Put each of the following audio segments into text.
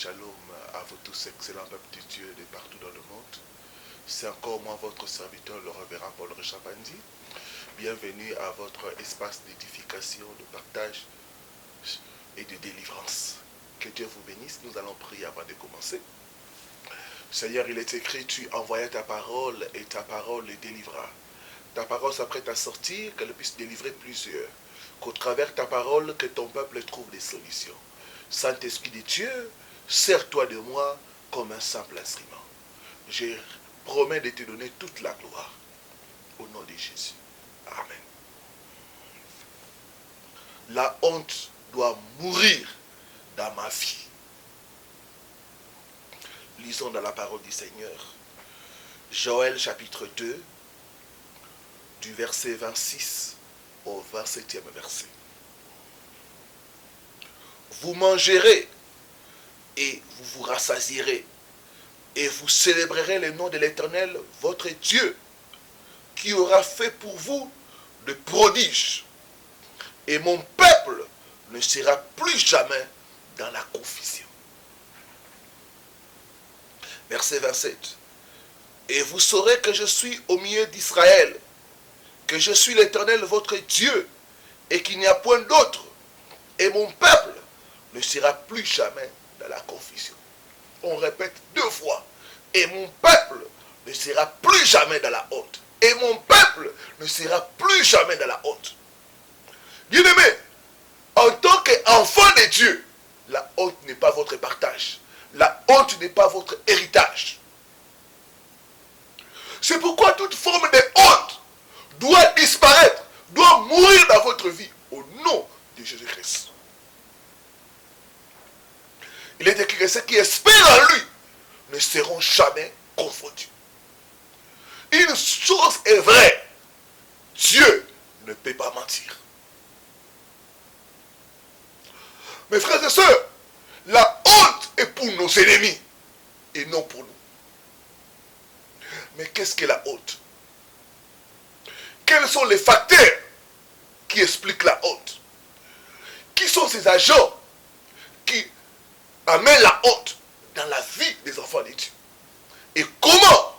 Shalom à vous tous, excellents peuple de Dieu de partout dans le monde. C'est encore moi, votre serviteur, le révérend Paul Richard Bandi. Bienvenue à votre espace d'édification, de partage et de délivrance. Que Dieu vous bénisse. Nous allons prier avant de commencer. Seigneur, il est écrit, tu envoyas ta parole et ta parole les délivra. Ta parole s'apprête à sortir, qu'elle puisse délivrer plusieurs. Qu'au travers ta parole, que ton peuple trouve des solutions. Saint-Esprit de Dieu, sers-toi de moi comme un simple instrument. Je promets de te donner toute la gloire. Au nom de Jésus. Amen. La honte doit mourir dans ma vie. Lisons dans la parole du Seigneur. Joël chapitre 2, du verset 26 au 27e verset. Vous mangerez et vous vous rassasierez et vous célébrerez le nom de l'Éternel, votre Dieu, qui aura fait pour vous de prodiges. Et mon peuple ne sera plus jamais dans la confusion. Verset 27. Et vous saurez que je suis au milieu d'Israël, que je suis l'Éternel votre Dieu, et qu'il n'y a point d'autre. Et mon peuple ne sera plus jamais dans la confusion. On répète 2 fois. Et mon peuple ne sera plus jamais dans la honte. Et mon peuple ne sera plus jamais dans la honte. Bien-aimé, en tant qu'enfant de Dieu, la honte n'est pas votre partage. La honte n'est pas votre héritage. C'est pourquoi toute forme de honte doit disparaître, doit mourir dans votre vie, au nom de Jésus-Christ. Il est écrit que ceux qui espèrent en lui ne seront jamais confondus. Une chose est vraie, Dieu ne peut pas mentir. Mes frères et sœurs, la honte est pour nos ennemis et non pour nous. Mais qu'est-ce que la honte? Quels sont les facteurs qui expliquent la honte? Qui sont ces agents qui amènent la honte dans la vie des enfants de Dieu? Et comment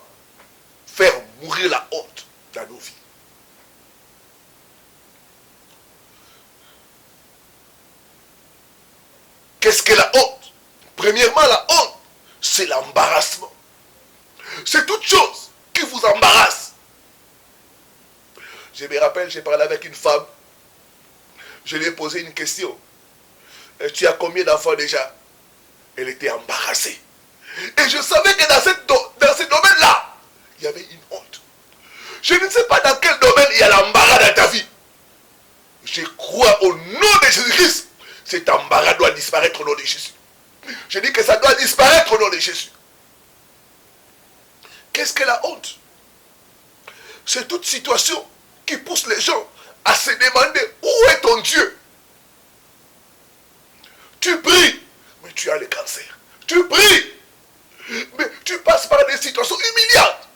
faire mourir la honte dans nos vies? Qu'est-ce que la honte? Premièrement, la honte, c'est l'embarrassement. C'est toute chose qui vous embarrasse. Je me rappelle, j'ai parlé avec une femme. Je lui ai posé une question. Tu as combien d'enfants déjà? Elle était embarrassée. Et je savais que dans ce domaine-là, il y avait une honte. Je ne sais pas dans quel domaine il y a l'embarras dans ta vie. Je crois au nom de Jésus-Christ. Cet embarras doit disparaître au nom de Jésus. Je dis que ça doit disparaître au nom de Jésus. Qu'est-ce que la honte? C'est toute situation qui pousse les gens à se demander où est ton Dieu. Tu pries, mais tu as le cancer. Tu pries, mais tu passes par des situations humiliantes.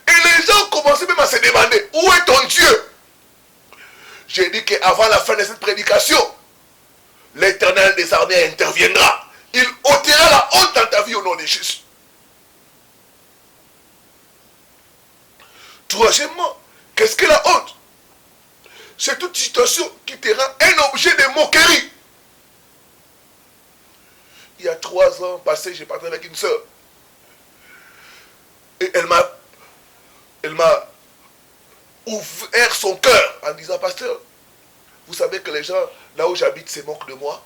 Et les gens commencent même à se demander où est ton Dieu. J'ai dit qu'avant la fin de cette prédication, l'Éternel des armées interviendra. Il ôtera la honte dans ta vie au nom de Jésus. Troisièmement, qu'est-ce que la honte? C'est toute situation qui te rend un objet de moquerie. Il y a 3 ans passés, j'ai parlé avec une soeur. Et elle m'a ouvert son cœur en disant, pasteur, vous savez que les gens, là où j'habite, se moquent de moi.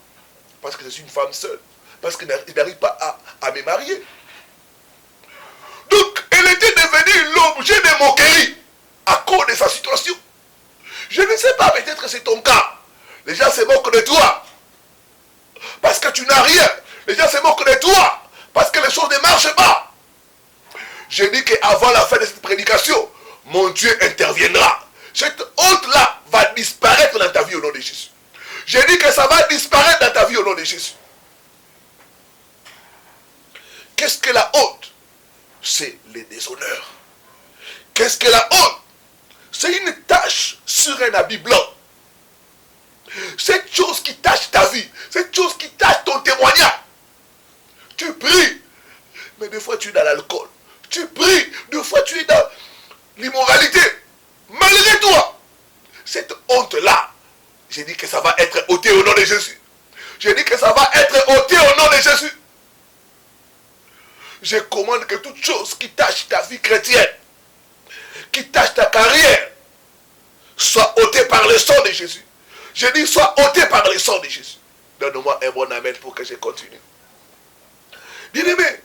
Parce que je suis une femme seule. Parce qu'ils n'arrivent pas à me marier. Donc, elle était devenue l'objet de moquerie à cause de sa situation. Je ne sais pas, peut-être que c'est ton cas. Les gens se moquent de toi. Parce que tu n'as rien. Les gens se moquent de toi. Parce que les choses ne marchent pas. Je dis qu'avant la fin de cette prédication, mon Dieu interviendra. Cette honte-là va disparaître dans ta vie au nom de Jésus. Je dis que ça va disparaître dans ta vie au nom de Jésus. Qu'est-ce que la honte? C'est le déshonneur. Qu'est-ce que la honte? C'est une tache sur un habit blanc. Cette chose qui tache ta vie, cette chose qui tache ton témoignage. Tu des fois tu es dans l'alcool. Tu pries, des fois tu es dans l'immoralité. Malgré toi, cette honte-là, j'ai dit que ça va être ôté au nom de Jésus. J'ai dit que ça va être ôté au nom de Jésus. Je commande que toute chose qui tâche ta vie chrétienne, qui tâche ta carrière, soit ôtée par le sang de Jésus. Je dis soit ôtée par le sang de Jésus. Donne-moi un bon amen pour que je continue. Bien-aimé,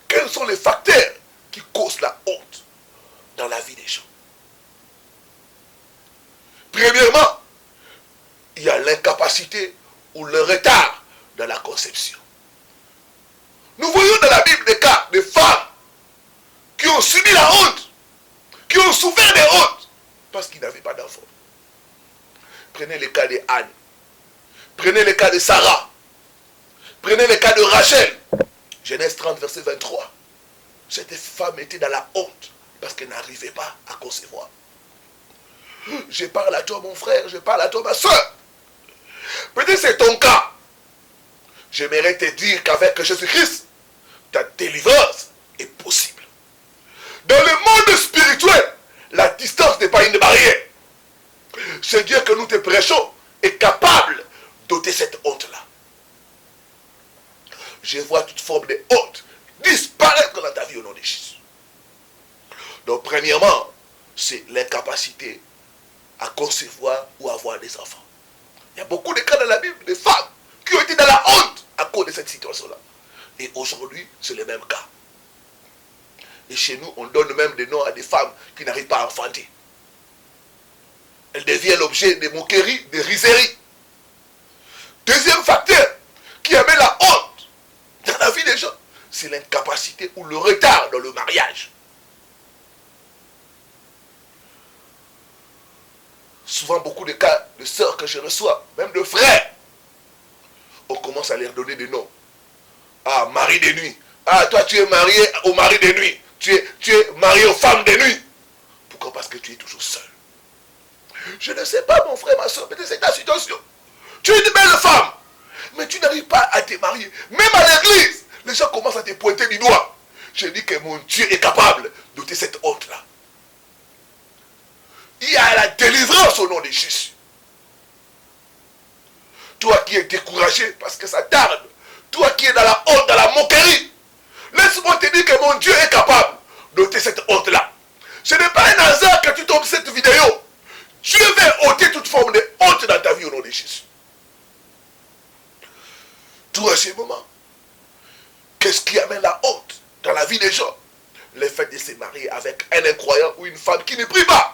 quels sont les facteurs qui causent la honte dans la vie des gens? Premièrement, il y a l'incapacité ou le retard dans la conception. Nous voyons dans la Bible des cas de femmes qui ont subi la honte, qui ont souffert de honte parce qu'ils n'avaient pas d'enfants. Prenez le cas de Anne. Prenez le cas de Sarah. Prenez le cas de Rachel. Genèse 30, verset 23. Cette femme était dans la honte parce qu'elle n'arrivait pas à concevoir. Je parle à toi mon frère, je parle à toi ma soeur. Peut-être c'est ton cas. J'aimerais te dire qu'avec Jésus-Christ, ta délivrance est possible. Dans le monde spirituel, la distance n'est pas une barrière. Ce Dieu que nous te prêchons est capable d'ôter cette honte-là. Je vois toute forme de honte disparaître dans ta vie au nom de Jésus. Donc premièrement, c'est l'incapacité à concevoir ou avoir des enfants. Il y a beaucoup de cas dans la Bible, de femmes qui ont été dans la honte à cause de cette situation-là. Et aujourd'hui, c'est le même cas. Et chez nous, on donne même des noms à des femmes qui n'arrivent pas à enfanter. Elles deviennent l'objet de moqueries, de riseries. Deuxième facteur qui amène la honte dans la vie des gens, c'est l'incapacité ou le retard dans le mariage. Souvent, beaucoup de cas de sœurs que je reçois, même de frères, on commence à leur donner des noms. Ah, mari de nuit. Ah, toi, tu es marié au mari de nuit. Tu es marié aux femmes de nuit. Pourquoi? Parce que tu es toujours seul. Je ne sais pas, mon frère, ma soeur, peut-être c'est ta situation. Tu es une belle femme, mais tu n'arrives pas à te marier. Même à l'église, les gens commencent à te pointer du doigt. Je dis que mon Dieu est capable d'ôter cette honte-là. Il y a la délivrance au nom de Jésus. Toi qui es découragé parce que ça tarde, toi qui es dans la honte, dans la moquerie, laisse-moi te dire que mon Dieu est capable d'ôter cette honte-là. Ce n'est pas un hasard que tu tombes cette vidéo. Dieu veut ôter toute forme de honte dans ta vie au nom de Jésus. Troisièmement, qu'est-ce qui amène la honte dans la vie des gens? Le fait de se marier avec un incroyant ou une femme qui ne prie pas.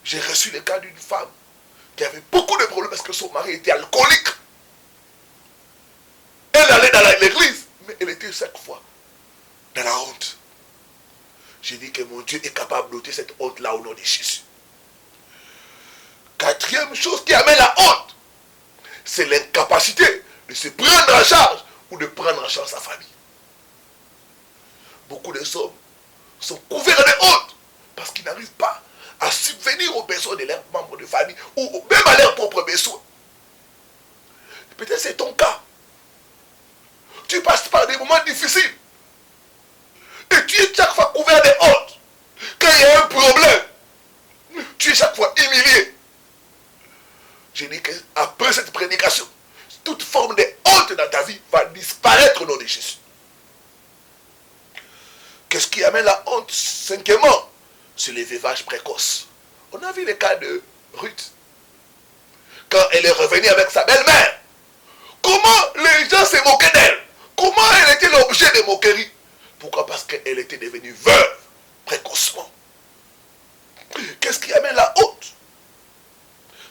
J'ai reçu le cas d'une femme qui avait beaucoup de problèmes parce que son mari était alcoolique. Elle allait dans l'église, mais elle était chaque fois dans la honte. J'ai dit que mon Dieu est capable d'ôter cette honte-là au nom de Jésus. Quatrième chose qui amène la honte, c'est l'incapacité de se prendre en charge ou de prendre en charge sa famille. Beaucoup de hommes sont couverts de honte parce qu'ils n'arrivent pas à subvenir aux besoins de leurs membres de famille ou même à leurs propres besoins. Peut-être c'est ton cas. Tu passes par des moments difficiles et tu es chaque fois couvert de honte. Quand il y a un problème, tu es chaque fois humilié. Je dis qu'après cette prédication, toute forme de honte dans ta vie va disparaître au nom de Jésus. Qu'est-ce qui amène la honte? Cinquièmement, c'est le veuvage précoce. On a vu le cas de Ruth. Quand elle est revenue avec sa belle-mère, comment les gens se moquaient d'elle? Comment elle était l'objet de moquerie? Pourquoi? Parce qu'elle était devenue veuve précocement. Qu'est-ce qui amène la honte?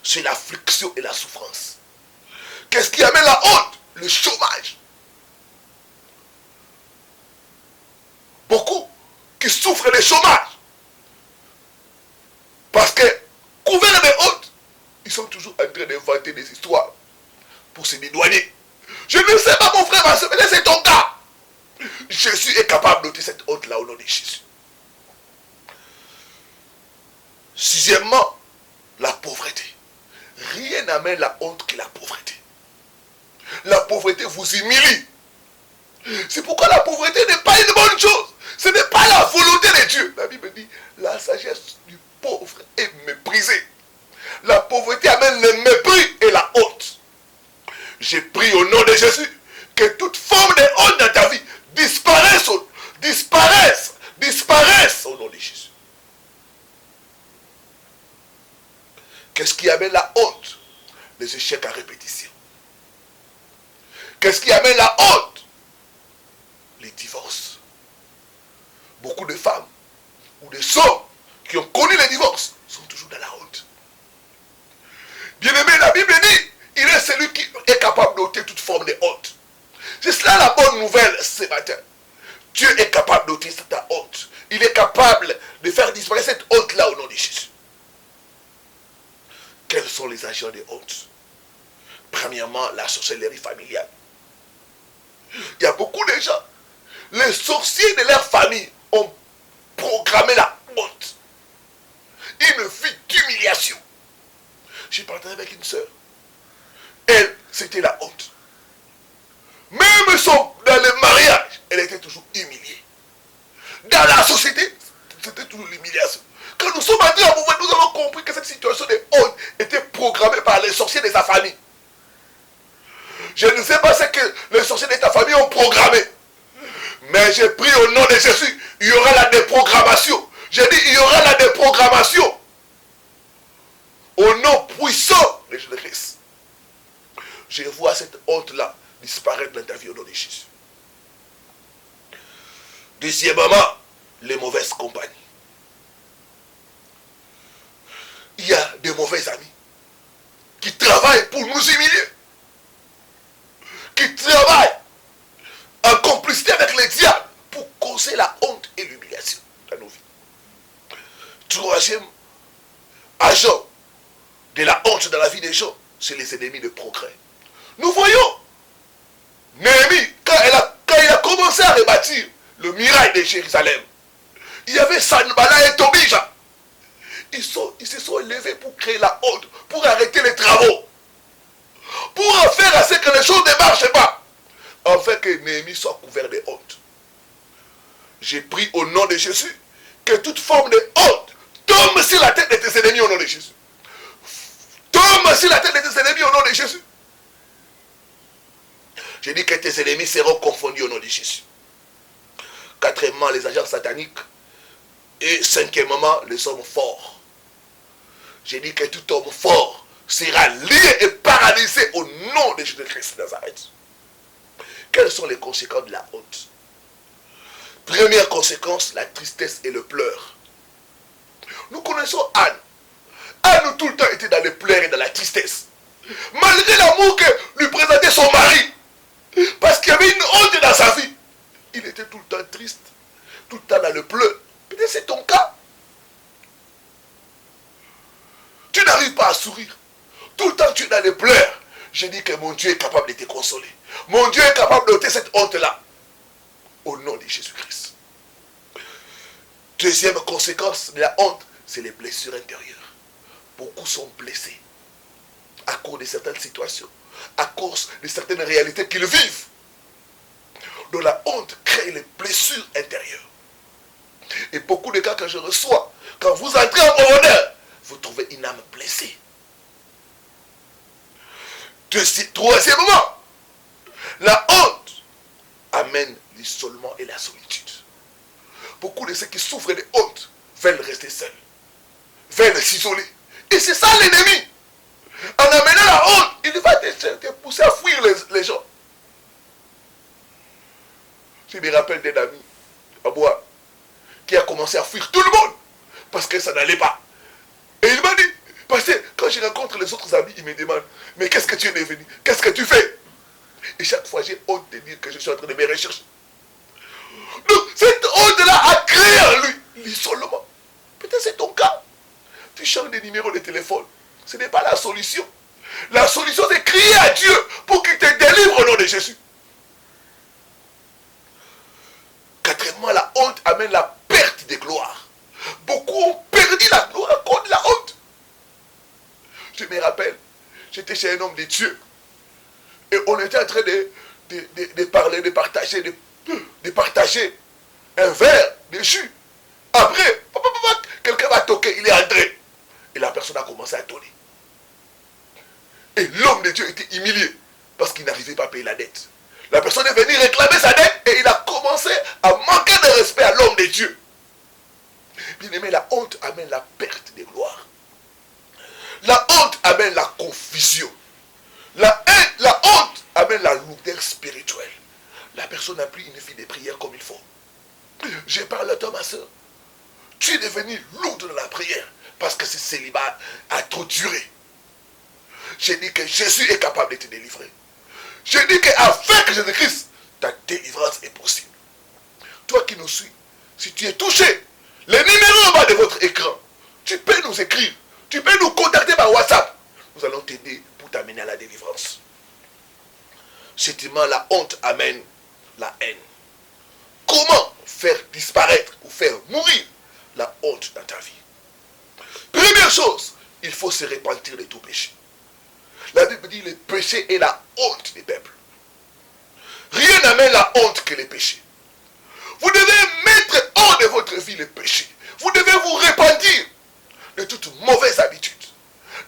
C'est l'affliction et la souffrance. Qu'est-ce qui amène la honte? Le chômage. Beaucoup qui souffrent de chômage. Parce que, couverts de honte, ils sont toujours en train d'inventer des histoires pour se dédouaner. Je ne sais pas, mon frère, ma soeur, mais c'est ton cas. Jésus est capable d'ôter cette honte-là au nom de Jésus. Sixièmement, la pauvreté. Rien n'amène la honte que la pauvreté. La pauvreté vous humilie. C'est pourquoi la pauvreté n'est pas une bonne chose. Ce n'est pas la volonté de Dieu. La Bible dit, la sagesse du pauvre est méprisée. La pauvreté amène le mépris et la honte. J'ai pris au nom de Jésus que toute forme de honte dans ta vie disparaisse au nom de Jésus. Qu'est-ce qui amène la honte? Les échecs à répétition. Qu'est-ce qui amène la honte? Les divorces. Beaucoup de femmes ou de hommes qui ont connu les divorces sont toujours dans la honte. Bien-aimé, la Bible dit, il est celui qui est capable d'ôter toute forme de honte. C'est cela la bonne nouvelle ce matin. Dieu est capable d'ôter cette honte. Il est capable de faire disparaître cette honte-là au nom de Jésus. Quels sont les agents de honte? Premièrement, la sorcellerie familiale. Il y a beaucoup de gens, les sorciers de leur famille ont programmé la honte. Une vie d'humiliation. J'ai parlé avec une sœur. Elle, c'était la honte. Même dans le mariage, elle était toujours humiliée. Dans la société, c'était toujours l'humiliation. Quand nous sommes entrés en mouvement, nous avons compris que cette situation de honte était programmée par les sorciers de sa famille. Je ne sais pas ce que les sorciers de ta famille ont programmé. Mais j'ai pris au nom de Jésus, il y aura la déprogrammation. J'ai dit, il y aura la déprogrammation. Au nom puissant de Jésus-Christ. Je vois cette honte-là disparaître dans ta vie au nom de Jésus. Deuxièmement, les mauvaises compagnies. Il y a des mauvais amis qui travaillent pour nous humilier. Qui travaillent en complicité avec les diables pour causer la honte et l'humiliation dans nos vies. Troisième agent de la honte dans la vie des gens, c'est les ennemis de progrès. Nous voyons Néhémie, quand il a commencé à rebâtir le muraille de Jérusalem, il y avait Sanballat et Tobija. Ils se sont élevés pour créer la honte, pour arrêter les travaux, pour faire à ce que les choses ne marchent pas, afin que Néhémie soit couvert de honte. J'ai pris au nom de Jésus que toute forme de honte tombe sur la tête de tes ennemis au nom de Jésus. Tombe sur la tête de tes ennemis au nom de Jésus. J'ai dit que tes ennemis seront confondus au nom de Jésus. Quatrièmement, les agents sataniques. Et cinquièmement, les hommes forts. J'ai dit que tout homme fort sera lié et paralysé au nom de Jésus-Christ de Nazareth. Quelles sont les conséquences de la honte? Première conséquence, la tristesse et le pleur. Nous connaissons Anne. Anne tout le temps était dans les pleurs et dans la tristesse. Malgré l'amour que lui présentait son mari. Parce qu'il y avait une honte dans sa vie. Il était tout le temps triste. Tout le temps dans le pleur. Peut-être c'est ton cas. Tu n'arrives pas à sourire. Tout le temps tu es dans les pleurs. Je dis que mon Dieu est capable de te consoler. Mon Dieu est capable d'ôter cette honte-là. Au nom de Jésus-Christ. Deuxième conséquence de la honte, c'est les blessures intérieures. Beaucoup sont blessés à cause de certaines situations, à cause de certaines réalités qu'ils vivent. Donc la honte crée les blessures intérieures. Et beaucoup de cas que je reçois, quand vous entrez en profondeur, vous trouvez une âme blessée. Troisièmement, la honte amène l'isolement et la solitude. Beaucoup de ceux qui souffrent de honte veulent rester seuls, veulent s'isoler. Et c'est ça l'ennemi. En amenant la honte, il va te pousser à fuir les gens. Je me rappelle d'un ami à Bois qui a commencé à fuir tout le monde parce que ça n'allait pas. Et il m'a dit, parce que quand je rencontre les autres amis, ils me demandent, mais qu'est-ce que tu es devenu? Qu'est-ce que tu fais? Et chaque fois, j'ai honte de dire que je suis en train de me rechercher. Donc, cette honte-là a créé en lui l'isolement. Peut-être c'est ton cas. Tu changes des numéros de téléphone. Ce n'est pas la solution. La solution, c'est crier à Dieu pour qu'il te délivre au nom de Jésus. Quatrièmement, la honte amène la perte de gloire. Beaucoup ont perdu la gloire à cause de la honte. Je me rappelle, j'étais chez un homme de Dieu. Et on était en train de parler, de partager un verre de jus. Après, quelqu'un va toquer, il est entré. Et la personne a commencé à donner. Et l'homme de Dieu était humilié parce qu'il n'arrivait pas à payer la dette. La personne est venue réclamer sa dette et il a commencé à manquer de respect à l'homme de Dieu. Bien aimé, la honte amène la perte de gloire. La honte amène la confusion. La honte amène la lourdeur spirituelle. La personne n'a plus une vie de prière comme il faut. Je parle à toi, ma soeur. Tu es devenu lourde dans la prière parce que ce célibat a trop duré. J'ai dit que Jésus est capable de te délivrer. J'ai dit qu'avec Jésus-Christ, ta délivrance est possible. Toi qui nous suis, si tu es touché, les numéros en bas de votre écran, tu peux nous écrire, tu peux nous contacter par WhatsApp. Nous allons t'aider pour t'amener à la délivrance. Certainement, la honte amène la haine. Comment faire disparaître ou faire mourir la honte dans ta vie? Première chose, il faut se repentir de tout péché. La Bible dit le péché est la honte des peuples. Rien n'amène la honte que le péché. Vous devez mettre hors de votre vie le péché. Vous devez vous repentir de toute mauvaise habitude.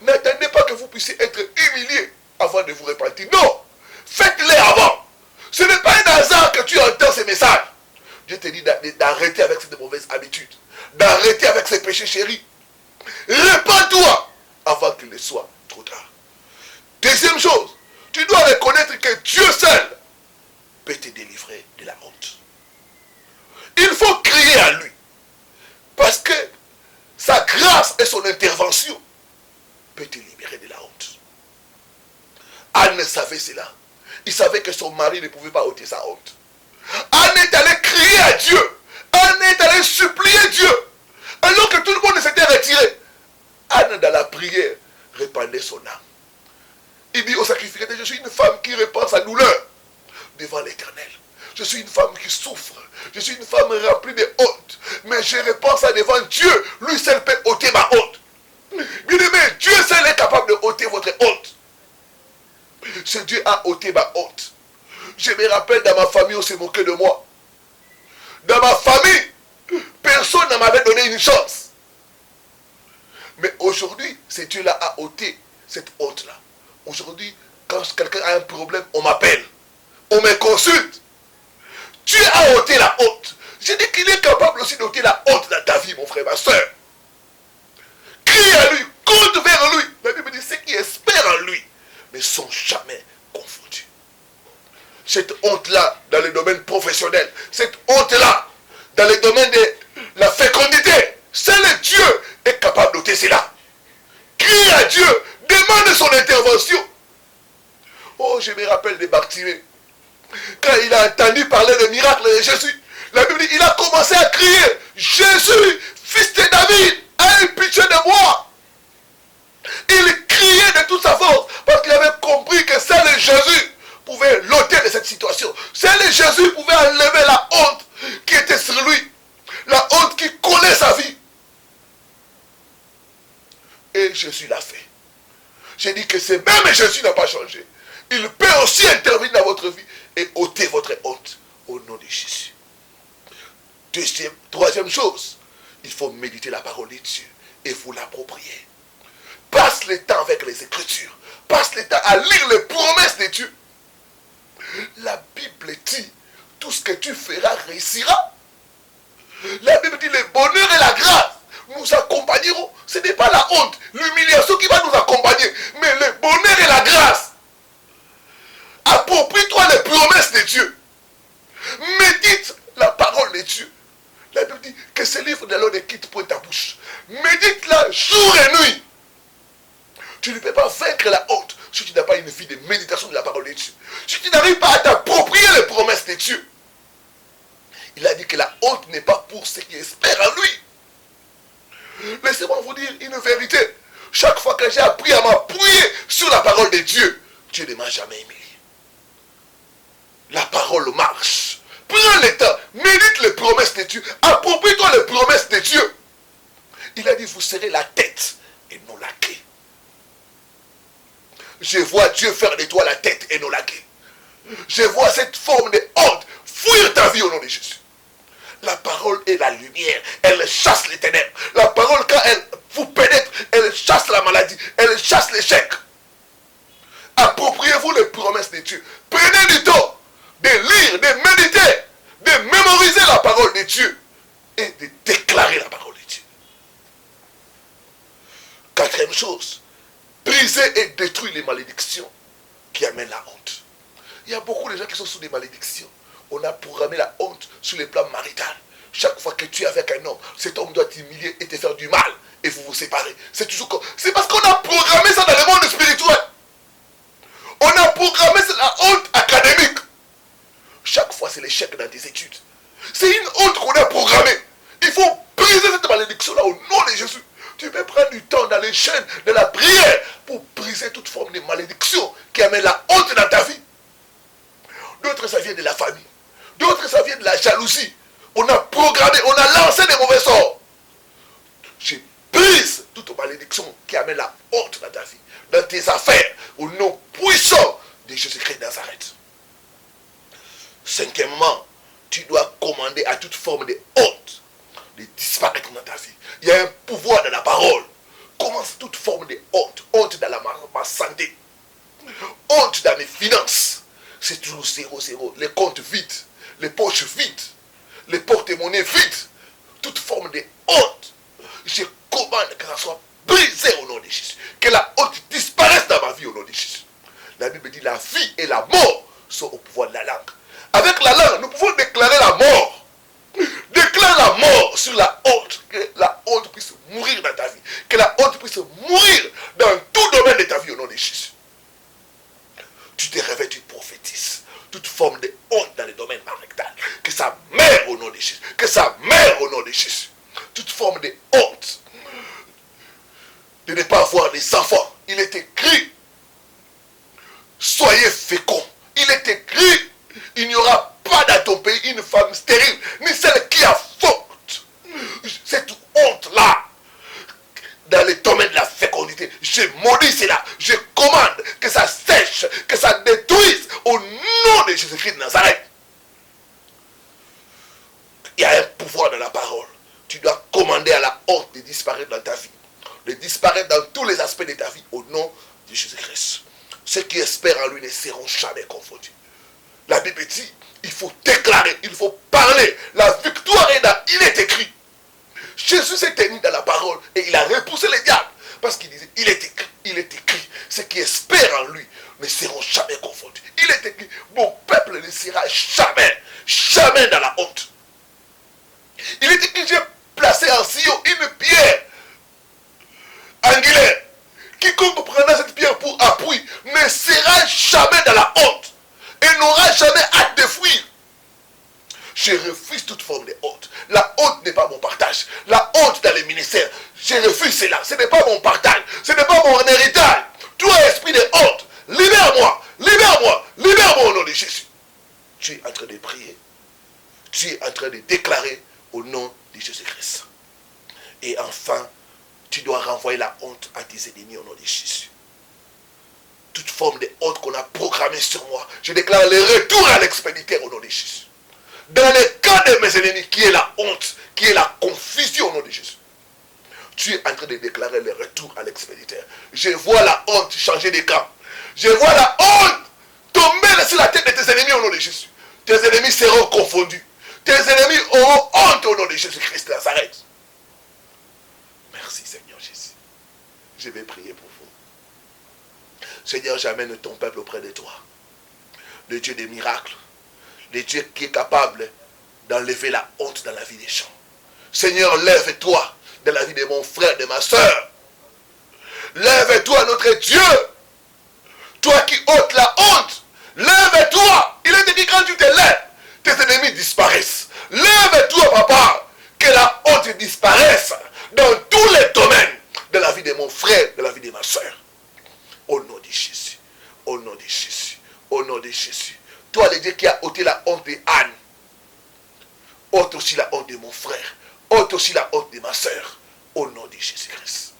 N'attendez pas que vous puissiez être humilié avant de vous repentir. Non, faites-le avant. Ce n'est pas un hasard que tu entends ces messages. Dieu te dit d'arrêter avec cette mauvaise habitude, d'arrêter avec ces péchés chéris. Repends-toi avant qu'il ne soit trop tard. Deuxième chose, tu dois reconnaître que Dieu seul peut te délivrer de la honte. Il faut crier à lui. Parce que sa grâce et son intervention peut te libérer de la honte. Anne savait cela. Il savait que son mari ne pouvait pas ôter sa honte. Anne est allée crier à Dieu. Anne est allée supplier Dieu. Alors que tout le monde s'était retiré. Anne, dans la prière, répandait son âme. Il dit au sacrificateur, je suis une femme qui répand sa douleur devant l'Éternel. Je suis une femme qui souffre. Je suis une femme remplie de honte. Mais je répands ça devant Dieu. Lui seul peut ôter ma honte. Bien aimé, Dieu seul est capable de ôter votre honte. Ce Dieu a ôté ma honte. Je me rappelle, dans ma famille, on s'est moqué de moi. Dans ma famille, personne ne m'avait donné une chance. Mais aujourd'hui, ce Dieu-là a ôté cette honte-là. Aujourd'hui, quand quelqu'un a un problème, on m'appelle. On me consulte. Dieu a ôté la honte. Je dis qu'il est capable aussi d'ôter la honte dans ta vie, mon frère, ma soeur. Crie à lui, compte vers lui. La Bible dit, ceux qui espèrent en lui ne sont jamais confondus. Cette honte-là, dans le domaine professionnel, cette honte-là, dans le domaine de la fécondité, seul Dieu est capable d'ôter cela. Crie à Dieu, demande son intervention. Oh, je me rappelle de Bartimée. Quand il a entendu parler des miracles de Jésus, la Bible dit, il a commencé à crier, Jésus, fils de David, aie pitié de moi. Il criait de toute sa force parce qu'il avait compris que seul Jésus pouvait l'ôter de cette situation. Seul Jésus pouvait enlever la honte qui était sur lui, la honte qui collait sa vie. Et Jésus l'a fait. J'ai dit que c'est même Jésus n'a pas changé. Il peut aussi intervenir dans votre vie et ôter votre honte au nom de Jésus. Troisième chose, il faut méditer la parole de Dieu et vous l'approprier. Passe le temps avec les Écritures. Passe le temps à lire les promesses de Dieu. La Bible dit, tout ce que tu feras réussira. La Bible dit, le bonheur et la grâce nous accompagneront. Ce n'est pas la honte, l'humiliation qui va nous accompagner, mais le bonheur et la grâce. Approprie-toi les promesses de Dieu. Médite la parole de Dieu. La Bible dit que ce livre de l'eau ne quitte point ta bouche. Médite-la jour et nuit. Tu ne peux pas vaincre la honte si tu n'as pas une vie de méditation de la parole de Dieu. Si tu n'arrives pas à t'approprier les promesses de Dieu. Il a dit que la honte n'est pas pour ceux qui espèrent en lui. Laissez-moi vous dire une vérité. Chaque fois que j'ai appris à m'appuyer sur la parole de Dieu, Dieu ne m'a jamais humilié. La parole marche. Prends le temps, médite les promesses de Dieu. Approprie-toi les promesses de Dieu. Il a dit, vous serez la tête et non la queue. Je vois Dieu faire de toi la tête et non la queue. Je vois cette forme de honte fuir ta vie au nom de Jésus. La parole est la lumière. Elle chasse les ténèbres. La parole, quand elle vous pénètre, elle chasse la maladie. Elle chasse l'échec. Appropriez-vous les promesses de Dieu. Prenez du temps de lire, de méditer, de mémoriser la parole de Dieu et de déclarer la parole de Dieu. Quatrième chose, briser et détruire les malédictions qui amènent la honte. Il y a beaucoup de gens qui sont sous des malédictions. On a programmé la honte sur les plans marital. Chaque fois que tu es avec un homme, cet homme doit t'humilier et te faire du mal. Et vous vous séparez. C'est toujours comme... C'est parce qu'on a programmé ça dans le monde spirituel. On a programmé la honte académique. Chaque fois, c'est l'échec dans tes études. C'est une honte qu'on a programmée. Il faut briser cette malédiction-là au nom de Jésus. Tu peux prendre du temps dans les chaînes de la prière pour briser toute forme de malédiction qui amène la honte dans ta vie. D'autres, ça vient de la famille. D'autres, ça vient de la jalousie. On a programmé, on a lancé des mauvais sorts. Je brise toute malédiction qui amène la honte dans ta vie, dans tes affaires, au nom puissant de Jésus-Christ de Nazareth. Cinquièmement, tu dois commander à toute forme de honte de disparaître dans ta vie. Il y a un pouvoir dans la parole. Commence toute forme de honte. Honte dans ma santé. Honte dans mes finances. C'est toujours 0-0. Les comptes vides. Les poches vides. Les porte-monnaies vides. Toute forme de honte. Je commande que ça soit brisé au nom de Jésus. Que la honte disparaisse dans ma vie au nom de Jésus. La Bible dit la vie et la mort sont au pouvoir de la langue. Avec la langue, nous pouvons déclarer la mort. Déclare la mort sur la honte. Que la honte puisse mourir dans ta vie. Que la honte puisse mourir dans tout domaine de ta vie au nom de Jésus. Tu te réveilles, tu prophétises. Toute forme de honte dans le domaine marital. Que ça meure au nom de Jésus. Que ça meure au nom de Jésus. Toute forme de honte. De ne pas avoir des enfants. Il est écrit. Soyez féconds. Il est écrit. Il n'y aura pas dans ton pays une femme stérile. Ni celle qui a faute. Cette honte-là. Dans le domaine de la fécondité. Je maudis cela. Je commande que ça sèche. Que ça détruise. Au nom de Jésus-Christ de Nazareth. Il y a un pouvoir dans la parole. Tu dois commander à la honte de disparaître dans ta vie. De disparaître dans tous les aspects de ta vie. Au nom de Jésus-Christ. Ceux qui espèrent en lui ne seront jamais confondus. La Bible dit, il faut déclarer, il faut parler. La victoire est là, il est écrit. Jésus s'est tenu dans la parole et il a repoussé les diables. Parce qu'il disait, il est écrit, il est écrit. Ceux qui espèrent en lui ne seront jamais confondus. Il est écrit, mon peuple ne sera jamais, jamais dans la honte. Il est écrit, j'ai placé en Sion une pierre angulaire. Quiconque prendra cette pierre pour appui ne sera jamais dans la honte. Et n'aura jamais hâte de fuir. Je refuse toute forme de honte. La honte n'est pas mon partage. La honte dans les ministères, je refuse cela. Ce n'est pas mon partage. Ce n'est pas mon héritage. Toi, esprit de honte, libère-moi, libère-moi, libère-moi au nom de Jésus. Tu es en train de prier. Tu es en train de déclarer au nom de Jésus-Christ. Et enfin, tu dois renvoyer la honte à tes ennemis au nom de Jésus. Toute forme de honte qu'on a programmée sur moi, je déclare le retour à l'expéditeur au nom de Jésus. Dans le cas de mes ennemis, qui est la honte, qui est la confusion au nom de Jésus. Tu es en train de déclarer le retour à l'expéditeur. Je vois la honte changer de camp. Je vois la honte tomber sur la tête de tes ennemis au nom de Jésus. Tes ennemis seront confondus. Tes ennemis auront honte au nom de Jésus-Christ de Nazareth. Merci Seigneur Jésus. Je vais prier pour vous. Seigneur, j'amène ton peuple auprès de toi. Le Dieu des miracles. Le Dieu qui est capable d'enlever la honte dans la vie des gens. Seigneur, lève-toi dans la vie de mon frère, de ma soeur. Lève-toi, notre Dieu. Toi qui ôtes la honte. Lève-toi. Il est dit quand tu te lèves, tes ennemis disparaissent. Lève-toi, papa. Que la honte disparaisse dans tous les domaines de la vie de mon frère, de la vie de ma soeur. Au nom de Jésus. Au nom de Jésus. Au nom de Jésus. Toi, le Dieu qui a ôté la honte de Anne, ôte aussi la honte de mon frère, ôte aussi la honte de ma soeur, au nom de Jésus-Christ.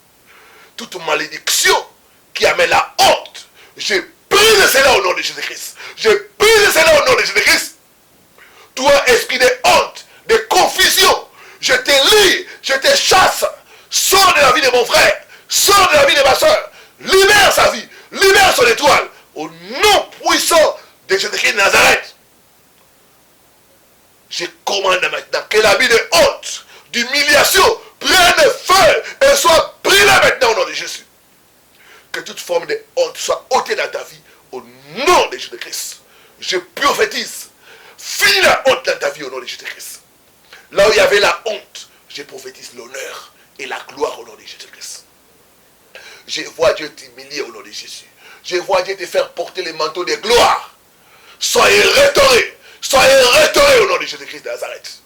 Toute malédiction qui amène la honte, je brise cela au nom de Jésus-Christ. Je brise nom de Jésus-Christ. Toi, esprit de honte, de confusion, je te lis, je te chasse. Sors de la vie de mon frère, sors de la vie de ma soeur. Libère sa vie, libère son étoile. Au nom puissant de Jésus-Christ de Nazareth. Je commande maintenant que la vie de honte, d'humiliation, prenne feu et soit brûlée maintenant au nom de Jésus. Que toute forme de honte soit ôtée dans ta vie au nom de Jésus-Christ. Je prophétise. Finis la honte dans ta vie au nom de Jésus-Christ. Là où il y avait la honte, je prophétise l'honneur et la gloire au nom de Jésus-Christ. Je vois Dieu t'humilier au nom de Jésus. Je vois Dieu te faire porter les manteaux de gloire. Soyez restaurés. Soyez restaurés au nom de Jésus-Christ de Nazareth.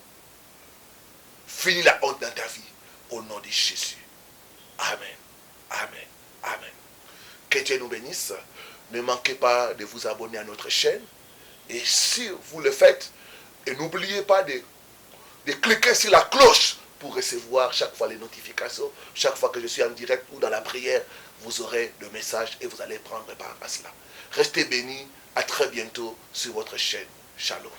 Finis la honte dans ta vie au nom de Jésus. Amen. Amen. Amen. Que Dieu nous bénisse. Ne manquez pas de vous abonner à notre chaîne. Et si vous le faites, et n'oubliez pas de cliquer sur la cloche pour recevoir chaque fois les notifications. Chaque fois que je suis en direct ou dans la prière, vous aurez le message et vous allez prendre part à cela. Restez bénis. À très bientôt sur votre chaîne. Shalom.